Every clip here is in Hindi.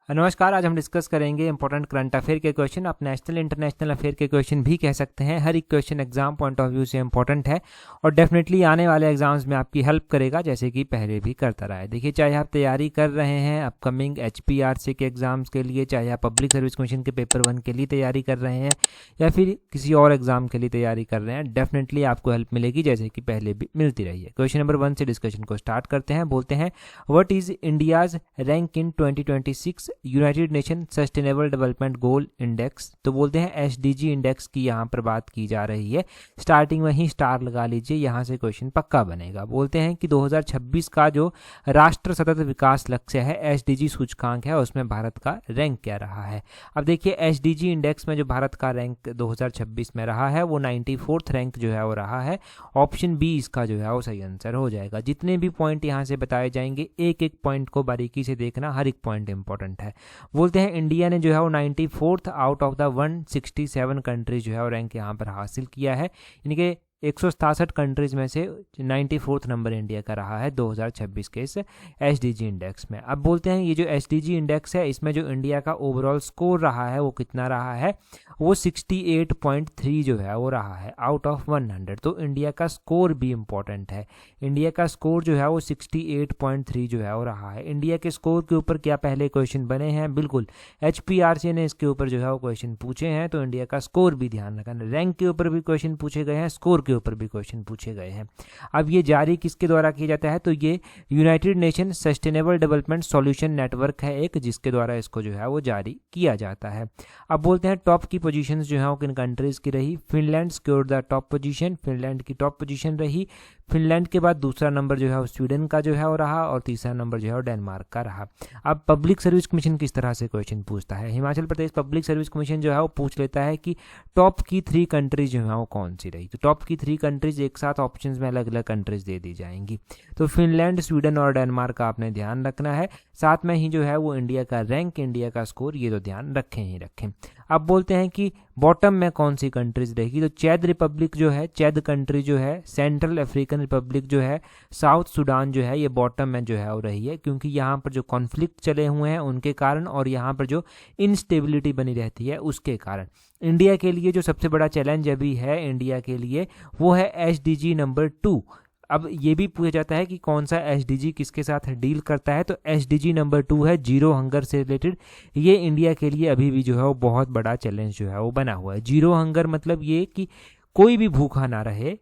नमस्कार। आज हम डिस्कस करेंगे इंपॉर्टेंट करंट अफेयर के क्वेश्चन। आप नेशनल इंटरनेशनल अफेयर के क्वेश्चन भी कह सकते हैं। हर एक question exam point of view से इंपॉर्टेंट है और डेफिनेटली आने वाले एग्जाम्स में आपकी हेल्प करेगा, जैसे कि पहले भी करता रहा है। देखिए, चाहे आप तैयारी कर रहे हैं अपकमिंग HPRC के एग्जाम्स के लिए, चाहे आप पब्लिक सर्विस कमीशन के पेपर 1 के लिए तैयारी कर रहे हैं या फिर किसी और एग्जाम के लिए तैयारी कर रहे हैं, डेफिनेटली आपको हेल्प मिलेगी, जैसे कि पहले भी मिलती रही है। क्वेश्चन नंबर 1 से डिस्कशन को स्टार्ट करते हैं। बोलते हैं, what is India's rank in 2026 United nation sustainable development goal index. तो बोलते हैं SDG इंडेक्स की यहाँ पर बात की जा रही है। स्टार्टिंग में ही स्टार लगा लीजिए, यहाँ से क्वेश्चन पक्का बनेगा। बोलते हैं कि 2026 का जो राष्ट्र सतत विकास लक्ष्य है, SDG सूचकांक है, उसमें भारत का रैंक क्या रहा है। अब देखिए, SDG इंडेक्स में जो भारत का रैंक 2026 में रहा है वो 94th रैंक जो है वो रहा है। ऑप्शन बी इसका जो है वो सही आंसर हो जाएगा। जितने भी पॉइंट यहाँ से बताए जाएंगे, एक एक पॉइंट को बारीकी से देखना, हर एक पॉइंट इंपॉर्टेंट है। बोलते हैं इंडिया ने जो है वो 94th out of the 167 countries जो है वो रैंक यहाँ पर हासिल किया है। यानी कि 167 कंट्रीज में से 94th नंबर इंडिया का रहा है 2026 के इस SDG इंडेक्स में। अब बोलते हैं ये जो SDG इंडेक्स है, इसमें जो इंडिया का ओवरऑल स्कोर रहा है वो कितना रहा है, वो 68.3 जो है वो रहा है आउट ऑफ 100। तो इंडिया का स्कोर भी इम्पोर्टेंट है। इंडिया का स्कोर जो है वो 68.3 जो है वो रहा है। इंडिया के स्कोर के ऊपर क्या पहले क्वेश्चन बने हैं? बिल्कुल, HPRC ने इसके ऊपर जो है वो क्वेश्चन पूछे हैं। तो इंडिया का स्कोर भी ध्यान रखना। रैंक के ऊपर भी क्वेश्चन पूछे गए हैं, स्कोर के ऊपर भी क्वेश्चन पूछे गए हैं। अब ये जारी किसके द्वारा किया जाता है? तो ये United nation sustainable development solution network है एक, जिसके द्वारा इसको जो है वो जारी किया जाता है। अब बोलते हैं टॉप की पोजीशंस जो है वो किन कंट्रीज की रही। Finland स्क्योर्ड the top position, Finland की टॉप पोजीशन रही। फिनलैंड के बाद दूसरा नंबर जो है वो स्वीडन का जो है वो रहा और तीसरा नंबर जो है वो डेनमार्क का रहा। अब पब्लिक सर्विस कमीशन किस तरह से क्वेश्चन पूछता है? Himachal Pradesh public service commission जो है वो पूछ लेता है कि टॉप की 3 कंट्रीज जो है वो कौन सी रही। तो टॉप की 3 कंट्रीज एक साथ ऑप्शंस में अलग अलग कंट्रीज दे दी जाएंगी। तो फिनलैंड, स्वीडन और डेनमार्क का आपने ध्यान रखना है। साथ में ही जो है वो इंडिया का रैंक, इंडिया का स्कोर, ये तो ध्यान रखें ही रखें। अब बोलते हैं कि बॉटम में कौन सी कंट्रीज रहेगी। तो चैद रिपब्लिक जो है, चैद कंट्री जो है, सेंट्रल अफ्रीकन रिपब्लिक जो है, साउथ सूडान जो है, ये बॉटम में जो है वो रही है, क्योंकि यहाँ पर जो कॉन्फ्लिक्ट चले हुए हैं उनके कारण और यहाँ पर जो इनस्टेबिलिटी बनी रहती है उसके कारण। इंडिया के लिए जो सबसे बड़ा चैलेंज अभी है इंडिया के लिए, वो है SDG नंबर 2। अब ये भी पूछा जाता है कि कौन सा SDG किसके साथ डील करता है। तो SDG नंबर 2 है जीरो हंगर से रिलेटेड। ये इंडिया के लिए अभी भी जो है वो बहुत बड़ा चैलेंज जो है वो बना हुआ है। जीरो हंगर मतलब ये कि कोई भी भूखा ना रहे।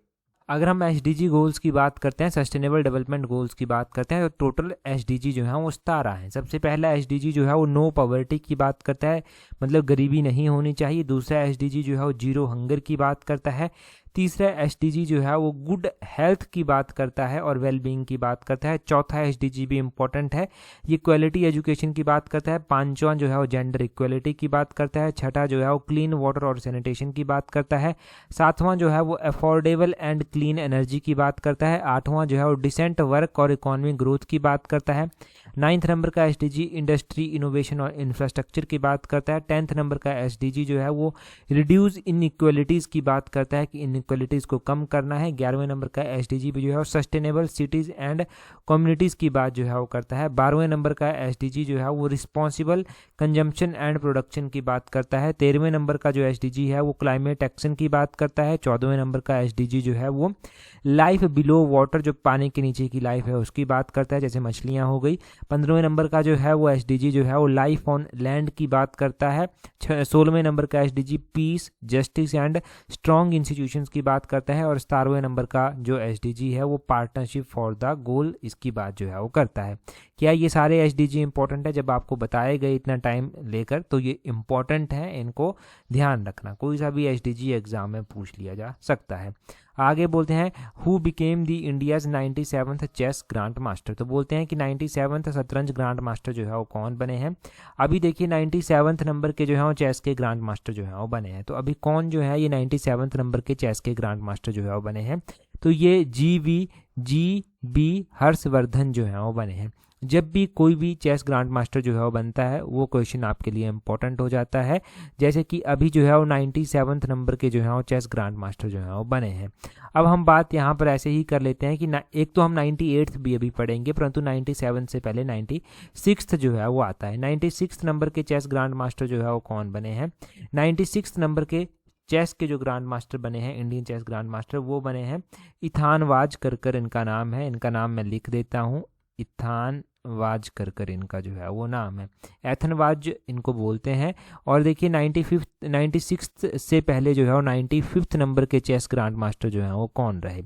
अगर हम SDG गोल्स की बात करते हैं, सस्टेनेबल डेवलपमेंट गोल्स की बात करते हैं, तो टोटल SDG जो है वो 17 हैं। सबसे पहला SDG जो है वो नो पॉवर्टी की बात करता है, मतलब गरीबी नहीं होनी चाहिए। दूसरा SDG जो है वो जीरो हंगर की बात करता है। तीसरा SDG जो है वो गुड हेल्थ की बात करता है और वेलबींग की बात करता है। चौथा SDG भी इंपॉर्टेंट है, ये क्वालिटी एजुकेशन की बात करता है। पांचवा जो है वो जेंडर इक्वलिटी की बात करता है। छठा जो है वो क्लीन वाटर और सैनिटेशन की बात करता है। सातवां जो है वो अफोर्डेबल एंड क्लीन एनर्जी की बात करता है। आठवां जो है वो डिसेंट वर्क और इकोनॉमिक ग्रोथ की बात करता है। 9th नंबर का SDG इंडस्ट्री, इनोवेशन और इंफ्रास्ट्रक्चर की बात करता है। 10th नंबर का SDG जो है वो रिड्यूस इनइक्वलिटीज़ की बात करता है कि इनइक्वलिटीज़ को कम करना है। 11वें नंबर का SDG भी जो है वो सस्टेनेबल सिटीज़ एंड कम्युनिटीज़ की बात जो है वो करता है। 12वें नंबर का SDG जो है वो रिस्पॉन्सिबल कंजम्पशन एंड प्रोडक्शन की बात करता है। 13वें नंबर का जो SDG है वो क्लाइमेट एक्शन की बात करता है। 14वें नंबर का SDG जो है वो लाइफ बिलो वाटर, जो पानी के नीचे की लाइफ है उसकी बात करता है, जैसे मछलियाँ हो गई। 15वें नंबर का जो है वो SDG जो है वो लाइफ ऑन लैंड की बात करता है। 16वें नंबर का SDG peace, justice and strong institutions की बात करता है। और 17वें नंबर का जो SDG है वो पार्टनरशिप फॉर द गोल, इसकी बात जो है वो करता है। क्या ये सारे SDG इंपॉर्टेंट है? जब आपको बताए गए इतना टाइम लेकर, तो ये इंपॉर्टेंट है, इनको ध्यान रखना। कोई सा भी SDG एग्जाम में पूछ लिया जा सकता है। आगे बोलते हैं, who became the India's 97th chess grand master. तो बोलते हैं कि 97th शतरंज ग्रांड मास्टर जो है वो कौन बने हैं। अभी देखिए 97th नंबर के जो है वो चेस के ग्रांड मास्टर जो है वो बने हैं। तो अभी कौन जो है ये 97th नंबर के चेस के ग्रांड मास्टर जो है वो बने हैं। तो ये GB हर्षवर्धन जो है वो बने हैं। जब भी कोई भी चेस ग्रांड मास्टर जो है वो बनता है वो क्वेश्चन आपके लिए इंपॉर्टेंट हो जाता है। जैसे कि अभी जो है वो 97 नंबर के जो है वो चेस ग्रांड मास्टर जो है वो बने हैं। अब हम बात यहाँ पर ऐसे ही कर लेते हैं कि एक तो हम 98th भी अभी पढ़ेंगे, परंतु 97 से पहले 96th जो है वो आता है। 96 नंबर के चेस ग्रांड मास्टर जो है वो कौन बने हैं? 96 नंबर के चेस के जो ग्रांड मास्टर बने हैं, इंडियन चेस ग्रांड मास्टर, वो बने हैं इथान वाज कर इनका नाम है। इनका नाम मैं लिख देता हूँ, इथान वाज कर इनका जो है वो नाम है। एथनवाज इनको बोलते हैं। और देखिए 96 से पहले जो है वो 95th नंबर के चेस ग्रांड मास्टर जो है वो कौन रहे?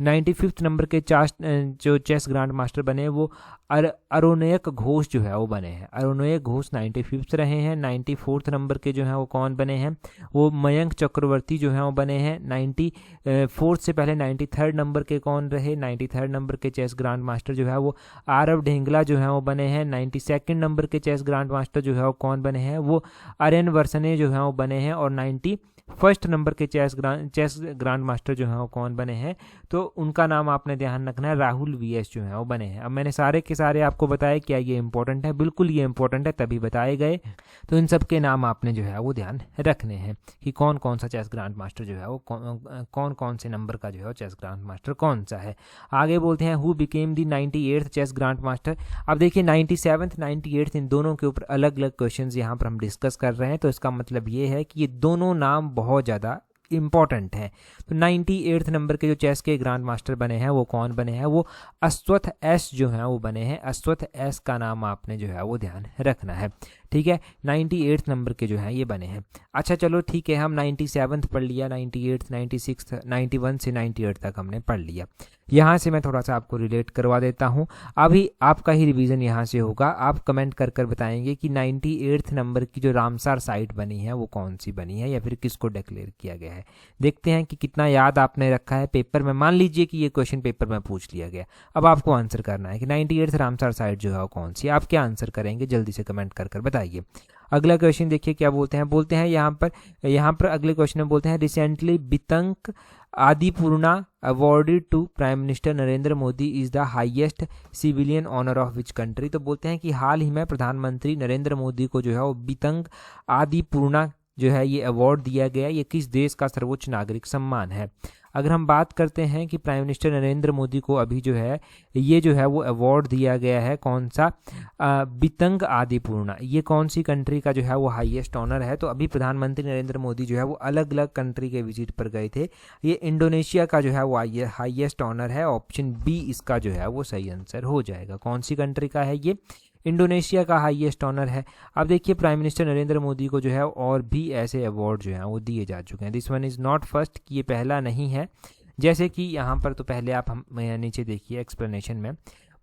95th नंबर के जो चेस ग्रांड मास्टर बने वो अरुणयक घोष जो है वो बने हैं। अरुणयक घोष 95th रहे हैं। 94th नंबर के जो हैं वो कौन बने हैं? वो मयंक चक्रवर्ती जो हैं वो बने हैं। 94th से पहले 93rd नंबर के कौन रहे? 93rd नंबर के चेस ग्रांड मास्टर जो है वो आरव ढेंगला जो है वो बने हैं। 92nd नंबर के चेस ग्रांड मास्टर जो है वो कौन बने हैं? वो आर्यन वर्सने जो है वो बने हैं। और 91st नंबर के चेस ग्रांड मास्टर जो हैं वो कौन बने हैं? तो उनका नाम आपने ध्यान रखना है, राहुल वीएस जो हैं वो बने हैं। अब मैंने सारे के सारे आपको बताया, क्या ये इंपॉर्टेंट है? बिल्कुल ये इंपॉर्टेंट है, तभी बताए गए। तो इन सब के नाम आपने जो है वो ध्यान रखने हैं कि कौन कौन सा चेस ग्रांड मास्टर जो है वो कौन कौन से नंबर का जो है चेस ग्रांड मास्टर कौन सा है। आगे बोलते हैं who became the 98th chess grand master. अब देखिए 97th 98th इन दोनों के ऊपर अलग अलग क्वेश्चन यहाँ पर हम डिस्कस कर रहे हैं, तो इसका मतलब ये है कि ये दोनों नाम बहुत ज़्यादा इंपॉर्टेंट है। तो 98th नंबर के जो चेस के ग्रांड मास्टर बने हैं वो कौन बने हैं? वो अश्वत्थ एस जो हैं वो बने हैं। अश्वत्थ एस का नाम आपने जो है वो ध्यान रखना है, ठीक है। 98th नंबर के जो हैं ये बने हैं। अच्छा चलो ठीक है, हम 97th पढ़ लिया, 98th 96th 91 से 98 तक हमने पढ़ लिया। यहाँ से मैं थोड़ा सा आपको रिलेट करवा देता हूँ, अभी आपका ही रिवीजन यहाँ से होगा। आप कमेंट कर कर बताएंगे कि 98th नंबर की जो रामसार साइट बनी है वो कौन सी बनी है या फिर किसको डिक्लेयर किया गया है। देखते हैं कि कितना याद आपने रखा है पेपर में। मान लीजिए कि ये क्वेश्चन पेपर में पूछ लिया गया, अब आपको आंसर करना है कि 98th रामसार साइट जो है वो कौन सी। आप क्या आंसर करेंगे जल्दी से कमेंट कर कर बताइए। अगला क्वेश्चन देखिए क्या बोलते हैं। बोलते हैं यहाँ पर अगले क्वेश्चन में बोलते हैं रिसेंटली बितंक आदिपूर्णा awarded to prime minister Narendra Modi is the highest civilian honour of which country. तो बोलते हैं कि हाल ही में प्रधानमंत्री नरेंद्र मोदी को जो है वो बितंग आदिपूर्णा जो है ये अवार्ड दिया गया, ये किस देश का सर्वोच्च नागरिक सम्मान है। अगर हम बात करते हैं कि प्राइम मिनिस्टर नरेंद्र मोदी को अभी जो है ये जो है वो अवार्ड दिया गया है, कौन सा? बितंग आदिपूर्णा। ये कौन सी कंट्री का जो है वो हाईएस्ट ऑनर है? तो अभी प्रधानमंत्री नरेंद्र मोदी जो है वो अलग अलग कंट्री के विजिट पर गए थे। ये इंडोनेशिया का जो है वो हाईएस्ट ऑनर है। ऑप्शन बी इसका जो है वो सही आंसर हो जाएगा। कौन सी कंट्री का है ये? इंडोनेशिया का हाईएस्ट ऑनर है। अब देखिए प्राइम मिनिस्टर नरेंद्र मोदी को जो है और भी ऐसे अवार्ड जो हैं वो दिए जा चुके हैं। This one is not first, कि ये पहला नहीं है। जैसे कि यहाँ पर तो पहले आप हम नीचे देखिए एक्सप्लेनेशन में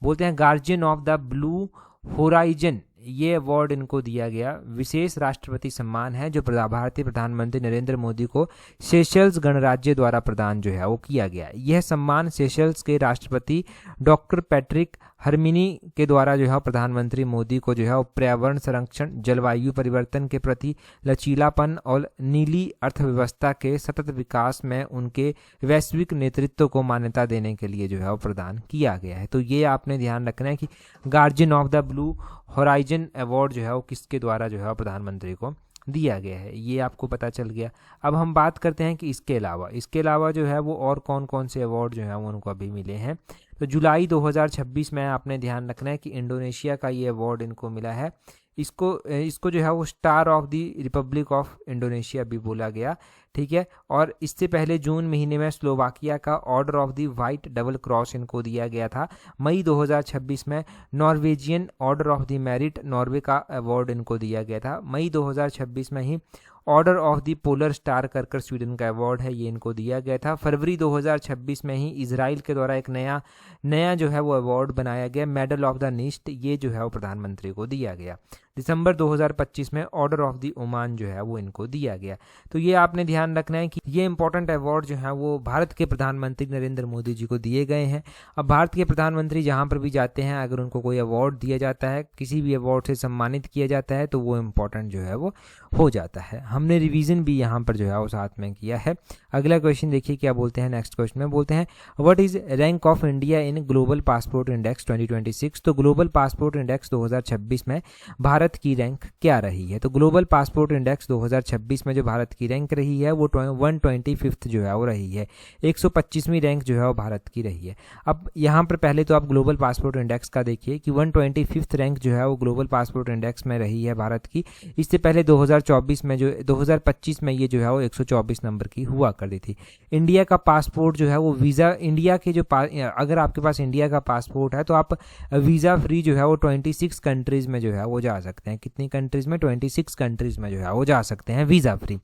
बोलते हैं guardian of the blue horizon, ये अवार्ड इनको दिया गया। विशेष राष्ट्रपति सम्मान है जो भारतीय प्रधानमंत्री नरेंद्र मोदी को सेशल्स गणराज्य द्वारा प्रदान जो है वो किया गया। यह सम्मान सेशल्स के राष्ट्रपति डॉक्टर पैट्रिक हरमिनी के द्वारा जो है प्रधानमंत्री मोदी को जो है पर्यावरण संरक्षण, जलवायु परिवर्तन के प्रति लचीलापन और नीली अर्थव्यवस्था के सतत विकास में उनके वैश्विक नेतृत्व को मान्यता देने के लिए जो है वो प्रदान किया गया है। तो ये आपने ध्यान रखना है कि guardian of the blue horizon award जो है वो किसके द्वारा जो है प्रधानमंत्री को दिया गया है, ये आपको पता चल गया। अब हम बात करते हैं कि इसके अलावा जो है वो और कौन कौन से अवार्ड जो है वो उनको अभी मिले हैं। तो जुलाई 2026 में आपने ध्यान रखना है कि इंडोनेशिया का ये अवार्ड इनको मिला है। इसको जो है वो star of the Republic of Indonesia भी बोला गया, ठीक है। और इससे पहले जून महीने में स्लोवाकिया का order of the white double cross इनको दिया गया था। मई 2026 में Norwegian order of the merit Norway का अवार्ड इनको दिया गया था। मई 2026 में ही order of the polar star कर स्वीडन का अवार्ड है, ये इनको दिया गया था। फरवरी 2026 में ही इजराइल के द्वारा एक नया जो है वो अवार्ड बनाया गया, मेडल ऑफ द नीस्ट, ये जो है वो प्रधानमंत्री को दिया गया। दिसंबर 2025 में ऑर्डर ऑफ द ओमान जो है वो इनको दिया गया। तो ये आपने ध्यान ध्यान रखना है कि ये इंपॉर्टेंट अवार्ड जो है वो भारत के प्रधानमंत्री नरेंद्र मोदी जी को दिए गए हैं। अब भारत के प्रधानमंत्री जहाँ पर भी जाते हैं, अगर उनको कोई अवार्ड दिया जाता है, किसी भी अवार्ड से सम्मानित किया जाता है, तो वो इम्पोर्टेंट जो है वो हो जाता है। हमने रिवीजन भी यहाँ पर जो है वो साथ में किया है। अगला क्वेश्चन देखिए क्या बोलते हैं। नेक्स्ट क्वेश्चन में बोलते हैं what is rank of India in global passport index 2026। तो ग्लोबल पासपोर्ट इंडेक्स 2026 में भारत की रैंक क्या रही है। तो ग्लोबल पासपोर्ट इंडेक्स 2026 में जो भारत की रैंक रही है वो 125th जो है वो रही है। 125वीं रैंक जो है वो भारत की रही है। अब यहाँ पर पहले तो आप ग्लोबल पासपोर्ट इंडेक्स का देखिए कि 125th रैंक जो है वो ग्लोबल पासपोर्ट इंडेक्स में रही है भारत की। इससे पहले 2024 में जो 2025 में ये जो है वो 124 नंबर की हुआ करती थी। इंडिया का पासपोर्ट जो है वो वीज़ा, इंडिया के जो अगर आपके पास इंडिया का पासपोर्ट है तो आप वीज़ा फ्री जो है वो 26 कंट्रीज़ में जो है वो जा सकते हैं। कितनी कंट्रीज़ में? 26 कंट्रीज़ में जो है वो जा सकते हैं वीज़ा फ्री।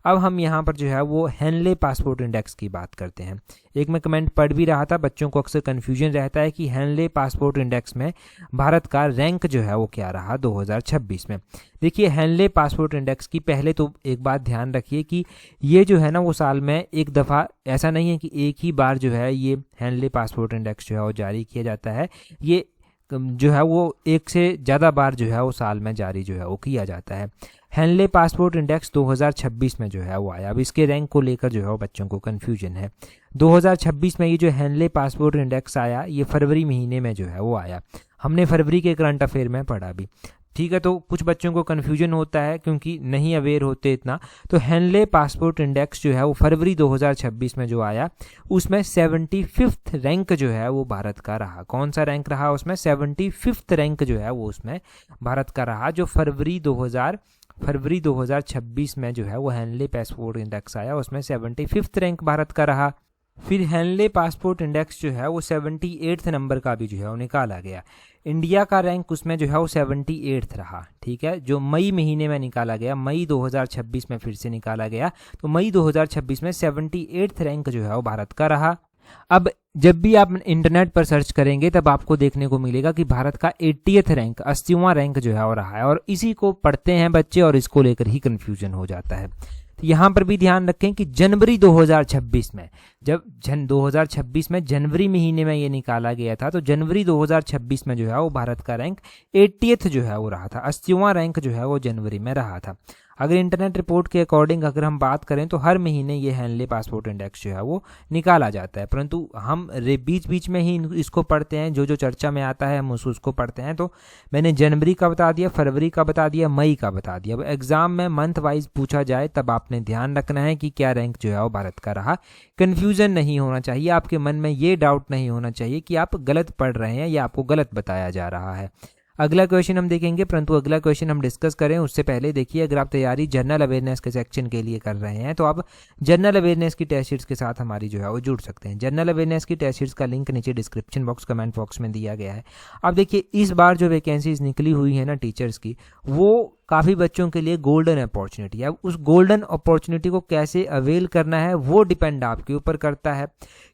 अब हम यहाँ पर जो है वो हेनले पासपोर्ट इंडेक्स की बात करते हैं। एक मैं कमेंट पढ़ भी रहा था, बच्चों को अक्सर कन्फ्यूजन रहता है कि हेनले पासपोर्ट इंडेक्स में भारत का रैंक जो है वो क्या रहा 2026 में। देखिए हेनले पासपोर्ट इंडेक्स की पहले तो एक बात ध्यान रखिए कि ये जो है ना वो साल में एक दफ़ा, ऐसा नहीं है कि एक ही बार जो है ये हेनले पासपोर्ट इंडेक्स जो है वो जारी किया जाता है। ये जो है वो एक से ज़्यादा बार जो है वो साल में जारी जो है वो किया जाता है। हेनले पासपोर्ट इंडेक्स 2026 में जो है वो आया। अब इसके रैंक को लेकर जो है वो बच्चों को कन्फ्यूजन है। 2026 में ये जो हेनले पासपोर्ट इंडेक्स आया ये फरवरी महीने में जो है वो आया। हमने फरवरी के करंट अफेयर में पढ़ा भी, ठीक है। तो कुछ बच्चों को कन्फ्यूजन होता है क्योंकि नहीं अवेयर होते इतना। तो हेनले पासपोर्ट इंडेक्स जो है वो फरवरी 2026 में जो आया उसमें 75th रैंक जो है वो भारत का रहा। कौन सा रैंक रहा उसमें? 75th रैंक जो है वो उसमें भारत का रहा। जो फरवरी 2026 में जो है वो हेनले पासपोर्ट इंडेक्स आया उसमें 75th रैंक भारत का रहा। फिर हेनले पासपोर्ट इंडेक्स जो है वो 78th नंबर का भी जो है वो निकाला गया। इंडिया का रैंक उसमें जो है वो 78th रहा, ठीक है। जो मई महीने में निकाला गया, मई 2026 में फिर से निकाला गया, तो मई 2026 में 78th रैंक जो है वो भारत का रहा। अब जब भी आप इंटरनेट पर सर्च करेंगे तब आपको देखने को मिलेगा कि भारत का 80th रैंक, 80वां रैंक जो है वो रहा है। और इसी को पढ़ते हैं बच्चे और इसको लेकर ही कन्फ्यूजन हो जाता है। तो यहाँ पर भी ध्यान रखें कि जनवरी 2026 में, जब 2026 में जनवरी महीने में ये निकाला गया था, तो जनवरी 2026 में जो है वो भारत का रैंक 80th जो है वो रहा था। 80वां रैंक जो है वो जनवरी में रहा था। अगर इंटरनेट रिपोर्ट के अकॉर्डिंग अगर हम बात करें तो हर महीने ये हेनले पासपोर्ट इंडेक्स जो है वो निकाला जाता है, परंतु हम बीच बीच में ही इसको पढ़ते हैं, जो जो चर्चा में आता है हम उसको पढ़ते हैं। तो मैंने जनवरी का बता दिया, फरवरी का बता दिया, मई का बता दिया। अब एग्जाम में मंथ वाइज पूछा जाए तब आपने ध्यान रखना है कि क्या रैंक जो है वो भारत का रहा। कन्फ्यूजन नहीं होना चाहिए, आपके मन में ये डाउट नहीं होना चाहिए कि आप गलत पढ़ रहे हैं या आपको गलत बताया जा रहा है। अगला क्वेश्चन हम देखेंगे, परंतु अगला क्वेश्चन हम डिस्कस करें उससे पहले देखिए, अगर आप तैयारी जनरल अवेयरनेस के सेक्शन के लिए कर रहे हैं तो आप जनरल अवेयरनेस की टेस्ट सीट्स के साथ हमारी जो है वो जुड़ सकते हैं। जनरल अवेयरनेस की टेस्ट सीट्स का लिंक नीचे डिस्क्रिप्शन बॉक्स, कमेंट बॉक्स में दिया गया है। अब देखिए इस बार जो वैकेंसीज निकली हुई है ना टीचर्स की, वो काफ़ी बच्चों के लिए गोल्डन अपॉर्चुनिटी है। उस गोल्डन अपॉर्चुनिटी को कैसे अवेल करना है वो डिपेंड आपके ऊपर करता है,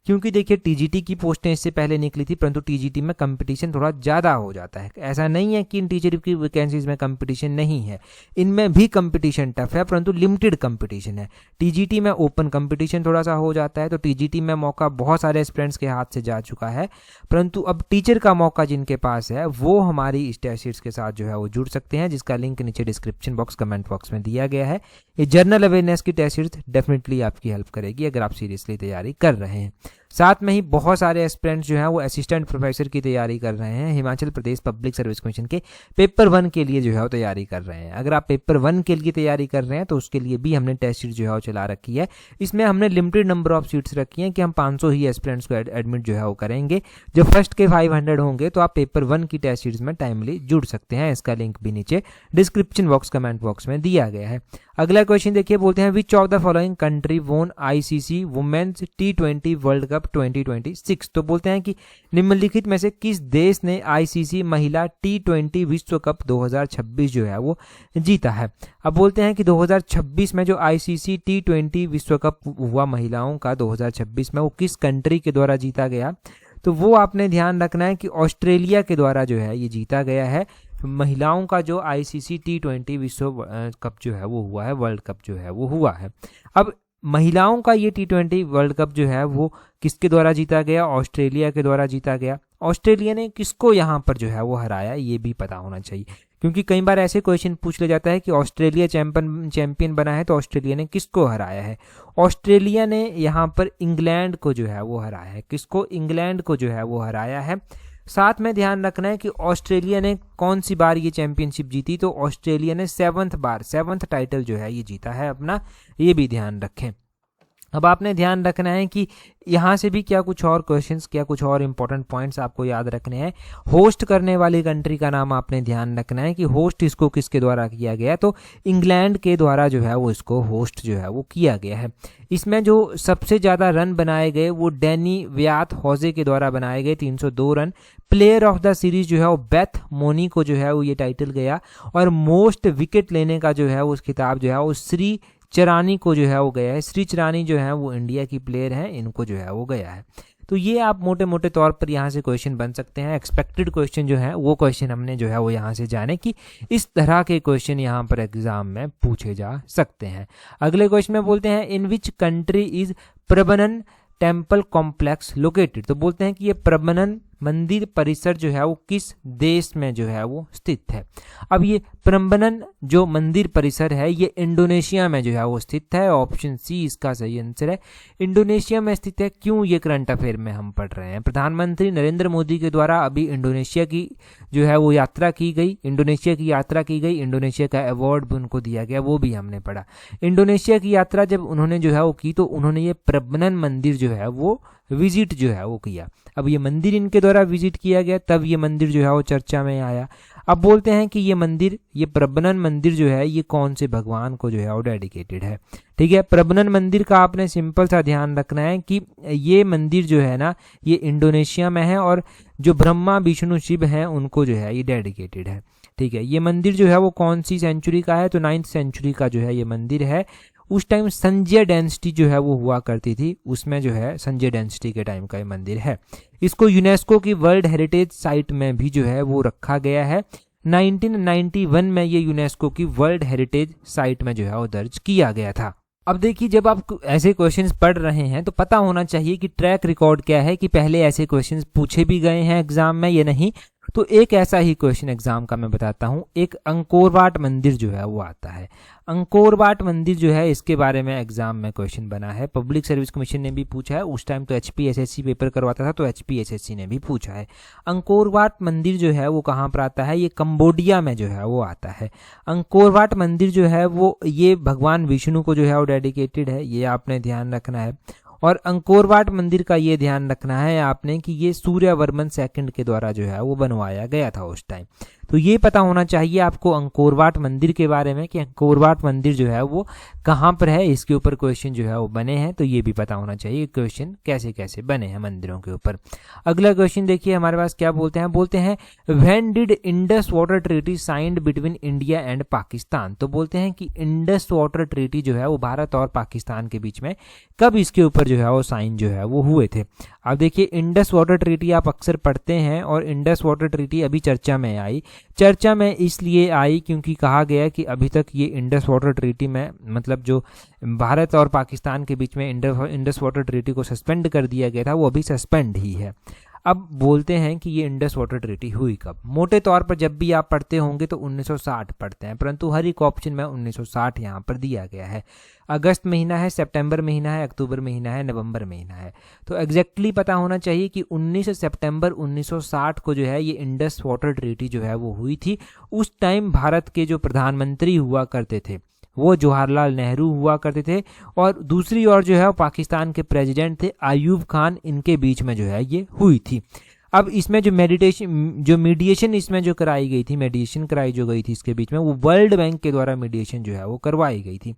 क्योंकि देखिए टीजीटी की पोस्टें इससे पहले निकली थी, परंतु टीजीटी में कंपटीशन थोड़ा ज़्यादा हो जाता है। ऐसा नहीं है कि इन टीजीटी की वैकेंसीज में कंपटीशन नहीं है, इनमें भी कंपटीशन टफ है, परंतु लिमिटेड कंपटीशन है। टीजीटी में ओपन कंपटीशन थोड़ा सा हो जाता है, तो टीजीटी में मौका बहुत सारे एस्पिरेंट्स के हाथ से जा चुका है, परंतु अब टीचर का मौका जिनके पास है वो हमारी इस टेस्ट सीट्स के साथ जो है वो जुड़ सकते हैं, जिसका लिंक नीचे डिस्क्रिप्शन बॉक्स, कमेंट बॉक्स में दिया गया है। ये जनरल अवेयरनेस की टेस्ट सीरीज डेफिनेटली आपकी हेल्प करेगी अगर आप सीरियसली तैयारी कर रहे हैं। साथ में ही बहुत सारे एस्पिरेंट्स जो हैं वो असिस्टेंट प्रोफेसर की तैयारी कर रहे हैं। Himachal Pradesh public service commission के पेपर 1 के लिए जो है वो तैयारी कर रहे हैं। अगर आप पेपर 1 के लिए तैयारी कर रहे हैं तो उसके लिए भी हमने टेस्ट सीट जो है वो चला रखी है। इसमें हमने लिमिटेड नंबर ऑफ सीट्स रखी हैं कि हम 500 ही एस्पिरेंट्स को एडमिट जो है वो करेंगे। जब फर्स्ट के 500 होंगे तो आप पेपर 1 की टेस्ट सीरीज में टाइमली जुड़ सकते हैं। इसका लिंक भी नीचे डिस्क्रिप्शन बॉक्स, कमेंट बॉक्स में दिया गया है। अगला क्वेश्चन देखिए, बोलते हैं which of the following country won ICC women's T20 world cup 2026। तो बोलते हैं कि निम्नलिखित में से किस देश ने आईसीसी महिला T20 विश्व कप 2026 जो है वो जीता है। अब बोलते हैं कि 2026 में जो आईसीसी T20 विश्व कप हुआ महिलाओं का 2026 में, वो किस कंट्री के द्वारा जीता गया। तो वो आपने ध्यान रखना है कि ऑस्ट्रेलिया के द्वारा जो है ये जीता गया है। महिलाओं का जो आईसीसी T20 विश्व कप जो है वो हुआ है, वर्ल्ड कप जो है वो हुआ है। अब महिलाओं का ये T20 वर्ल्ड कप जो है वो किसके द्वारा जीता गया? ऑस्ट्रेलिया के द्वारा जीता गया। ऑस्ट्रेलिया ने किसको यहाँ पर जो है वो हराया, ये भी पता होना चाहिए, क्योंकि कई बार ऐसे क्वेश्चन पूछ ले जाता है कि ऑस्ट्रेलिया चैंपियन बना है तो ऑस्ट्रेलिया ने किसको हराया है। ऑस्ट्रेलिया ने यहाँ पर इंग्लैंड को जो है वो हराया है। किसको? इंग्लैंड को जो है वो हराया है। साथ में ध्यान रखना है कि ऑस्ट्रेलिया ने कौन सी बार ये चैंपियनशिप जीती, तो ऑस्ट्रेलिया ने 7th टाइटल जो है ये जीता है अपना, ये भी ध्यान रखें। अब आपने ध्यान रखना है कि यहाँ से भी क्या कुछ और क्वेश्चंस, क्या कुछ और इंपॉर्टेंट पॉइंट्स आपको याद रखने हैं। होस्ट करने वाली कंट्री का नाम आपने ध्यान रखना है कि होस्ट इसको किसके द्वारा किया गया, तो इंग्लैंड के द्वारा जो है वो इसको होस्ट जो है वो किया गया है। इसमें जो सबसे ज़्यादा रन बनाए गए वो डैनी व्यात हौजे के द्वारा बनाए गए, 302 run. Player of the series जो है वो बेथ मोनी को जो है वो ये टाइटल गया, और मोस्ट विकेट लेने का जो है वो खिताब जो है वो श्री चरानी को जो है वो गया है। श्री चरानी जो है वो इंडिया की प्लेयर हैं, इनको जो है वो गया है। तो ये आप मोटे मोटे तौर पर यहाँ से क्वेश्चन बन सकते हैं। एक्सपेक्टेड क्वेश्चन जो है वो क्वेश्चन हमने जो है वो यहाँ से जाने कि इस तरह के क्वेश्चन यहाँ पर एग्जाम में पूछे जा सकते हैं। अगले क्वेश्चन में बोलते हैं in which country is Prambanan temple complex located. तो बोलते हैं कि ये प्रबनन मंदिर परिसर जो है वो किस देश में जो है वो स्थित है। अब ये प्रबनन जो मंदिर परिसर है ये इंडोनेशिया में जो है वो स्थित है। ऑप्शन सी इसका सही आंसर है, इंडोनेशिया में स्थित है। क्यों? ये करंट अफेयर में हम पढ़ रहे हैं। प्रधानमंत्री नरेंद्र मोदी के द्वारा अभी इंडोनेशिया की जो है वो यात्रा की गई, इंडोनेशिया की यात्रा की गई, इंडोनेशिया का अवार्ड भी उनको दिया गया, वो भी हमने पढ़ा। इंडोनेशिया की यात्रा जब उन्होंने जो है वो की तो उन्होंने ये प्रबनन मंदिर जो है वो विजिट जो है वो किया। अब ये मंदिर इनके द्वारा विजिट किया गया, तब ये मंदिर जो है वो चर्चा में आया। अब बोलते हैं कि ये मंदिर, ये प्रबनन मंदिर जो है ये कौन से भगवान को जो है वो डेडिकेटेड है। ठीक है, प्रबनन मंदिर का आपने सिंपल सा ध्यान रखना है कि ये मंदिर जो है ना ये इंडोनेशिया में है, और जो ब्रह्मा विष्णु शिव हैं उनको जो है ये डेडिकेटेड है। ठीक है, ये मंदिर जो है वो कौन सी सेंचुरी का है, तो 9th सेंचुरी का जो है ये मंदिर है। उस टाइम संजय डायनेस्टी जो है वो हुआ करती थी, उसमें जो है संजय डायनेस्टी के टाइम का ये मंदिर है। इसको यूनेस्को की वर्ल्ड हेरिटेज साइट में भी जो है वो रखा गया है। 1991 में ये यूनेस्को की वर्ल्ड हेरिटेज साइट में जो है वो दर्ज किया गया था। अब देखिए, जब आप ऐसे क्वेश्चंस पढ़ रहे हैं तो पता होना चाहिए कि ट्रैक रिकॉर्ड क्या है, कि पहले ऐसे क्वेश्चंस पूछे भी गए हैं एग्जाम में या नहीं। तो एक ऐसा ही क्वेश्चन एग्जाम का मैं बताता हूँ। एक अंकोर वाट मंदिर जो है वो आता है। अंकोर वाट मंदिर जो है इसके बारे में एग्जाम में क्वेश्चन बना है। पब्लिक सर्विस कमीशन ने भी पूछा है, उस टाइम तो HPSSC पेपर करवाता था तो HPSSC ने भी पूछा है। अंकोर वाट मंदिर जो है वो कहाँ पर आता है, ये कंबोडिया में जो है वो आता है। अंकोर वाट मंदिर जो है वो ये भगवान विष्णु को जो है वो डेडिकेटेड है, ये आपने ध्यान रखना है। और अंकोर वाट मंदिर का ये ध्यान रखना है आपने कि ये सूर्यवर्मन सेकंड के द्वारा जो है वो बनवाया गया था उस टाइम। तो ये पता होना चाहिए आपको अंकोर वाट मंदिर के बारे में कि अंकोर वाट मंदिर जो है वो कहाँ पर है, इसके ऊपर क्वेश्चन जो है वो बने हैं। तो ये भी पता होना चाहिए क्वेश्चन कैसे कैसे बने हैं मंदिरों के ऊपर। अगला क्वेश्चन देखिए हमारे पास क्या बोलते हैं when did Indus water treaty signed between India and Pakistan. तो बोलते हैं कि इंडस वाटर ट्रीटी जो है वो भारत और पाकिस्तान के बीच में कब इसके ऊपर जो है वो साइन जो है वो हुए थे। अब देखिए, इंडस वाटर ट्रीटी आप अक्सर पढ़ते हैं, और इंडस वाटर ट्रीटी अभी चर्चा में आई। चर्चा में इसलिए आई क्योंकि कहा गया कि अभी तक ये इंडस वाटर ट्रीटी में, मतलब जो भारत और पाकिस्तान के बीच में इंडस वाटर ट्रीटी को सस्पेंड कर दिया गया था, वो अभी सस्पेंड ही है। अब बोलते हैं कि ये इंडस वाटर ट्रीटी हुई कब। मोटे तौर पर जब भी आप पढ़ते होंगे तो 1960 पढ़ते हैं, परंतु हर एक ऑप्शन में 1960 यहाँ पर दिया गया है। अगस्त महीना है, सितंबर महीना है, अक्टूबर महीना है, नवंबर महीना है। तो एग्जैक्टली पता होना चाहिए कि 19 सितंबर 1960 को जो है ये इंडस वाटर ट्रीटी जो है वो हुई थी। उस टाइम भारत के जो प्रधानमंत्री हुआ करते थे वो जवाहरलाल नेहरू हुआ करते थे, और दूसरी ओर जो है पाकिस्तान के प्रेसिडेंट थे अयूब खान, इनके बीच में जो है ये हुई थी। अब इसमें जो मीडिएशन इसमें जो कराई गई थी, मेडिएशन कराई जो गई थी इसके बीच में, वो वर्ल्ड बैंक के द्वारा मीडिएशन जो है वो करवाई गई थी।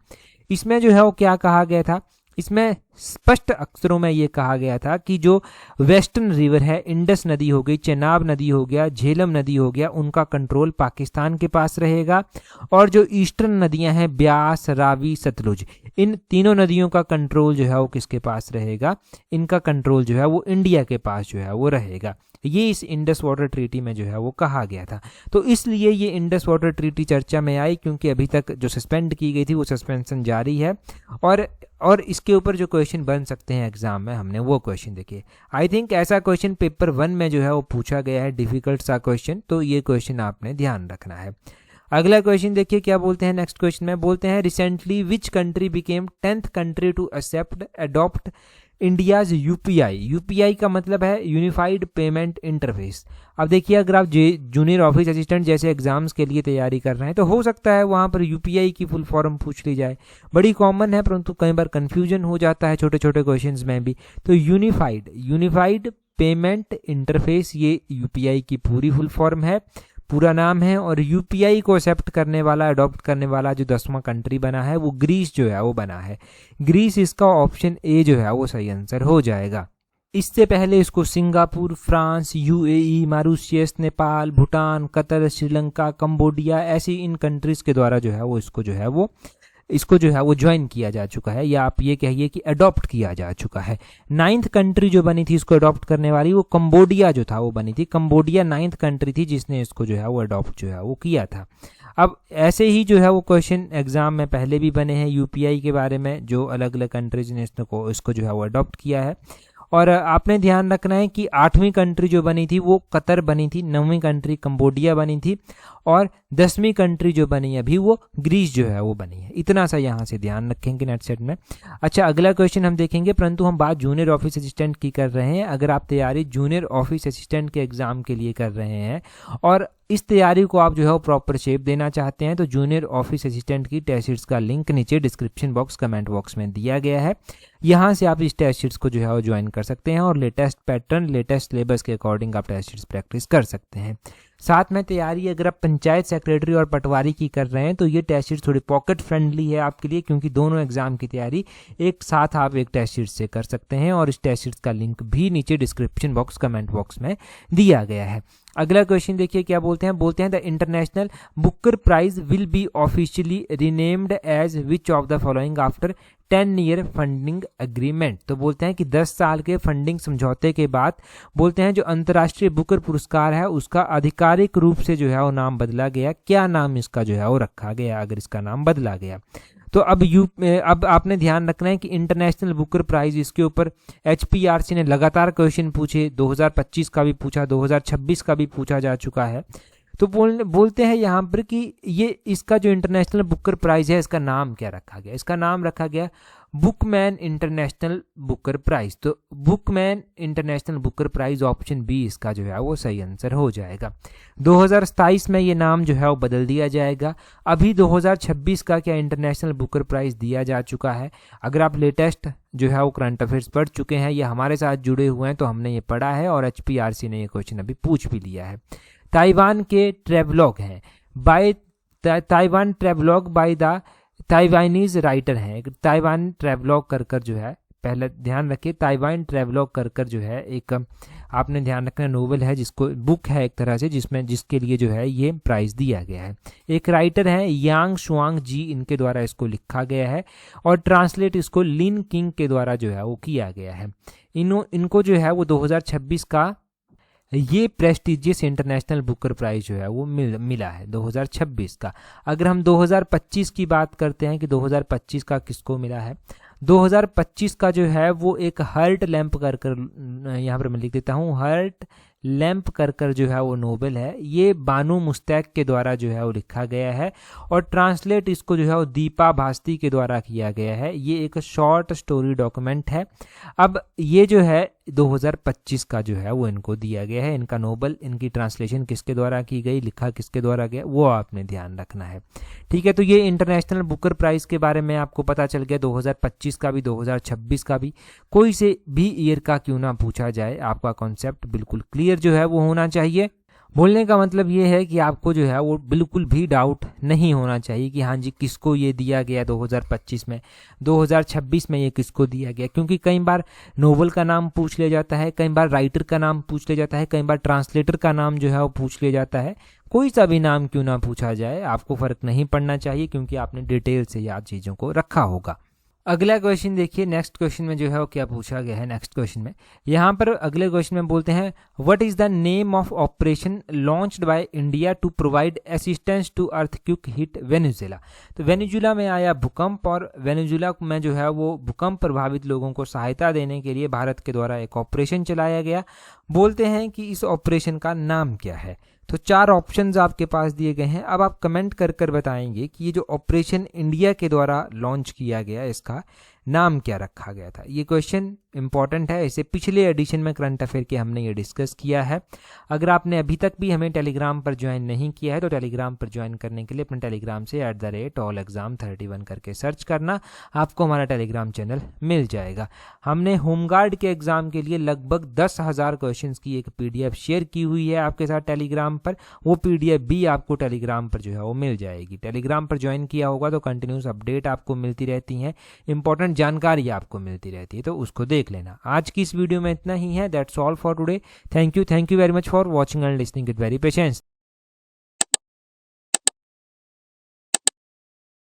इसमें जो है वो क्या कहा गया था, इसमें स्पष्ट अक्षरों में ये कहा गया था कि जो वेस्टर्न रिवर है, इंडस नदी हो गई, चेनाब नदी हो गया, झेलम नदी हो गया, उनका कंट्रोल पाकिस्तान के पास रहेगा। और जो ईस्टर्न नदियां हैं, ब्यास, रावी, सतलुज, इन तीनों नदियों का कंट्रोल जो है वो किसके पास रहेगा, इनका कंट्रोल जो है वो इंडिया के पास जो है वो रहेगा। ये इस इंडस वाटर ट्रीटी में जो है वो कहा गया था। तो इसलिए ये इंडस वाटर ट्रीटी चर्चा में आई, क्योंकि अभी तक जो सस्पेंड की गई थी वो सस्पेंशन जारी है। और इसके ऊपर जो क्वेश्चन बन सकते हैं एग्जाम में, हमने वो क्वेश्चन देखिए। आई थिंक ऐसा क्वेश्चन पेपर 1 में जो है वो पूछा गया है, डिफिकल्ट सा क्वेश्चन, तो ये क्वेश्चन आपने ध्यान रखना है। अगला क्वेश्चन देखिए क्या बोलते हैं। नेक्स्ट क्वेश्चन में बोलते हैं recently which country became 10th country to adopt India's UPI. UPI का मतलब है यूनिफाइड पेमेंट इंटरफेस। अब देखिए, अगर आप जूनियर ऑफिस असिस्टेंट जैसे एग्जाम्स के लिए तैयारी कर रहे हैं तो हो सकता है वहाँ पर यूपीआई की फुल फॉर्म पूछ ली जाए। बड़ी कॉमन है, परंतु कई बार कन्फ्यूजन हो जाता है छोटे छोटे क्वेश्चंस में भी। तो यूनिफाइड पेमेंट इंटरफेस, ये यूपीआई की पूरी फुल फॉर्म है, पूरा नाम है। और यूपीआई को एक्सेप्ट करने वाला, अडॉप्ट करने वाला जो 10वां कंट्री बना है वो ग्रीस जो है वो बना है। ग्रीस, इसका ऑप्शन ए जो है वो सही आंसर हो जाएगा। इससे पहले इसको Singapore, France, UAE, Mauritius, Nepal, Bhutan, Qatar, Sri Lanka, Cambodia, ऐसी इन कंट्रीज के द्वारा जो है वो इसको जो है वो ज्वाइन किया जा चुका है, या आप ये कहिए कि अडॉप्ट किया जा चुका है। 9th कंट्री जो बनी थी इसको अडॉप्ट करने वाली, वो कंबोडिया जो था वो बनी थी। कंबोडिया 9th कंट्री थी जिसने इसको जो है वो अडॉप्ट जो है वो किया था। अब ऐसे ही जो है वो क्वेश्चन एग्जाम में पहले भी बने हैं यूपीआई के बारे में, जो अलग अलग कंट्रीज ने इसको जो है वो अडॉप्ट किया है। और आपने ध्यान रखना है कि 8वीं कंट्री जो बनी थी वो कतर बनी थी, 9वीं कंट्री कंबोडिया बनी थी, और 10वीं कंट्री जो बनी अभी वो ग्रीस जो है वो बनी है। इतना सा यहाँ से ध्यान रखेंगे नेट सेट में। अच्छा, अगला क्वेश्चन हम देखेंगे, परंतु हम बात जूनियर ऑफिस असिस्टेंट की कर रहे हैं। अगर आप तैयारी जूनियर ऑफिस असिस्टेंट के एग्जाम के लिए कर रहे हैं और इस तैयारी को आप जो है वो प्रॉपर शेप देना चाहते हैं, तो जूनियर ऑफिस असिस्टेंट की टेस्ट सीट्स का लिंक नीचे डिस्क्रिप्शन बॉक्स, कमेंट बॉक्स में दिया गया है। यहाँ से आप इस टेस्ट सीट्स को जो है वो ज्वाइन कर सकते हैं और लेटेस्ट पैटर्न, लेटेस्ट सिलेबस के अकॉर्डिंग आप टेस्ट सीट्स प्रैक्टिस कर सकते हैं। साथ में तैयारी अगर आप पंचायत सेक्रेटरी और पटवारी की कर रहे हैं तो ये टेस्ट सीट थोड़ी पॉकेट फ्रेंडली है आपके लिए, क्योंकि दोनों एग्जाम की तैयारी एक साथ आप एक टेस्ट सीट से कर सकते हैं, और इस टेस्ट सीट का लिंक भी नीचे डिस्क्रिप्शन बॉक्स, कमेंट बॉक्स में दिया गया है। अगला क्वेश्चन देखिए क्या बोलते हैं the international Booker prize will be officially renamed as which of the following after 10 year funding agreement. तो बोलते हैं कि 10 साल के फंडिंग समझौते के बाद बोलते हैं जो अंतर्राष्ट्रीय बुकर पुरस्कार है उसका आधिकारिक रूप से जो है वो नाम बदला गया। क्या नाम इसका जो है वो रखा गया अगर इसका नाम बदला गया? तो अब आपने ध्यान रखना है कि इंटरनेशनल बुकर प्राइज, इसके ऊपर HPRC ने लगातार क्वेश्चन पूछे, 2025 का भी पूछा, 2026 का भी पूछा जा चुका है। तो बोलते हैं यहाँ पर कि ये इसका जो इंटरनेशनल बुकर प्राइज है इसका नाम क्या रखा गया? इसका नाम रखा गया बुकमैन इंटरनेशनल बुकर प्राइज। तो Bookman international Booker prize, option B इसका जो है वो सही आंसर हो जाएगा। 2027 में ये नाम जो है वो बदल दिया जाएगा। अभी 2026 का क्या इंटरनेशनल बुकर प्राइज दिया जा चुका है। अगर आप लेटेस्ट जो है वो करंट अफेयर्स पढ़ चुके हैं या हमारे साथ जुड़े हुए हैं तो हमने ये पढ़ा है, और HPRC ने ये क्वेश्चन अभी पूछ भी लिया है। ताइवान के ट्रेवलॉग हैं by Taiwan travelogue by the Taiwanese writer हैं। ताइवान ट्रेवलॉग कर जो है, पहले ध्यान रखिए, ताइवान ट्रेवलॉग कर जो है एक आपने ध्यान रखना नोवेल है, जिसको बुक है एक तरह से, जिसके लिए जो है ये प्राइज दिया गया है। एक राइटर है यांग शुआंग जी, इनके द्वारा इसको लिखा गया है, और ट्रांसलेट इसको लिन किंग के द्वारा जो है वो किया गया है। इनको जो है वो 2026 का ये प्रेस्टिजियस इंटरनेशनल बुकर प्राइज जो है वो मिला है 2026 का। अगर हम 2025 की बात करते हैं कि 2025 का किसको मिला है, 2025 का जो है वो एक हर्ट लैम्प कर यहाँ पर मैं लिख देता हूँ, हर्ट लैम्प कर जो है वो नोबेल है। ये बानू मुस्तैक के द्वारा जो है वो लिखा गया है, और ट्रांसलेट इसको जो है वो दीपा भास्ती के द्वारा किया गया है। ये एक शॉर्ट स्टोरी डॉक्यूमेंट है। अब ये जो है 2025 का जो है वो इनको दिया गया है। इनका नोबेल, इनकी ट्रांसलेशन किसके द्वारा की गई, लिखा किसके द्वारा गया, वो आपने ध्यान रखना है। ठीक है, तो ये इंटरनेशनल बुकर प्राइज के बारे में आपको पता चल गया। 2025 का भी, 2026 का भी, कोई से भी ईयर का क्यों ना पूछा जाए, आपका कॉन्सेप्ट बिल्कुल क्लियर जो है वो होना चाहिए। बोलने का मतलब ये है कि आपको जो है वो बिल्कुल भी डाउट नहीं होना चाहिए कि हाँ जी किसको ये दिया गया 2025 में, 2026 में ये किसको दिया गया, क्योंकि कई बार नोवेल का नाम पूछ लिया जाता है, कई बार राइटर का नाम पूछ लिया जाता है, कई बार ट्रांसलेटर का नाम जो है वो पूछ लिया जाता है। कोई सा भी नाम क्यों ना पूछा जाए, आपको फर्क नहीं पड़ना चाहिए, क्योंकि आपने डिटेल से याद चीज़ों को रखा होगा। अगला क्वेश्चन देखिए, नेक्स्ट क्वेश्चन में जो है वो क्या पूछा गया है। नेक्स्ट क्वेश्चन में यहाँ पर अगले क्वेश्चन में बोलते हैं what is the name of operation launched by India to provide assistance to earthquake hit Venezuela. तो वेनेजुएला में आया भूकंप और वेनेजुएला में जो है वो भूकंप प्रभावित लोगों को सहायता देने के लिए भारत के द्वारा एक ऑपरेशन चलाया गया। बोलते हैं कि इस ऑपरेशन का नाम क्या है। तो 4 ऑप्शंस आपके पास दिए गए हैं। अब आप कमेंट कर कर बताएंगे कि ये जो ऑपरेशन इंडिया के द्वारा लॉन्च किया गया इसका नाम क्या रखा गया था। ये क्वेश्चन इंपॉर्टेंट है, इसे पिछले एडिशन में करंट अफेयर के हमने ये डिस्कस किया है। अगर आपने अभी तक भी हमें टेलीग्राम पर ज्वाइन नहीं किया है तो टेलीग्राम पर ज्वाइन करने के लिए अपने टेलीग्राम से @allexam31 करके सर्च करना, आपको हमारा टेलीग्राम चैनल मिल जाएगा। हमने होमगार्ड के एग्जाम के लिए लगभग 10,000 क्वेश्चन की एक PDF शेयर की हुई है आपके साथ टेलीग्राम पर। वो PDF भी आपको टेलीग्राम पर जो है वो मिल जाएगी। टेलीग्राम पर ज्वाइन किया होगा तो कंटिन्यूस अपडेट आपको मिलती रहती हैं, इंपॉर्टेंट जानकारी आपको मिलती रहती है, तो उसको देख लेना। आज की इस वीडियो में इतना ही है। That's all for today. Thank you very much for watching and listening with very patience.